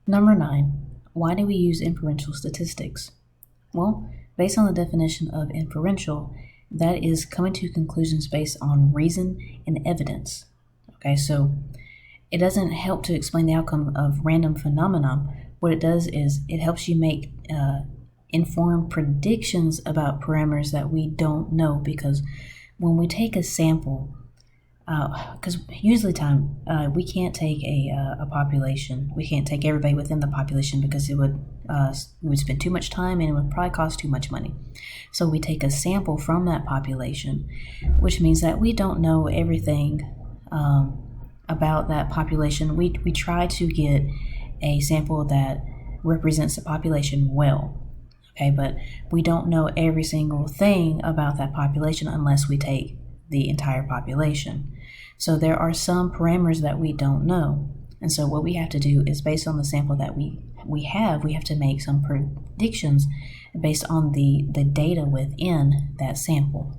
Number 9, why do we use inferential statistics? Well, based on the definition of inferential, that is coming to conclusions based on reason and evidence. Okay, so it doesn't help to explain the outcome of random phenomena. What it does is it helps you make informed predictions about parameters that we don't know, because when we take a sample, because usually we can't take a population. We can't take everybody within the population because we would spend too much time and it would probably cost too much money. So we take a sample from that population, which means that we don't know everything about that population. We try to get a sample that represents the population well. Okay, but we don't know every single thing about that population unless we take the entire population. So there are some parameters that we don't know. And so what we have to do is, based on the sample that we have to make some predictions based on the data within that sample.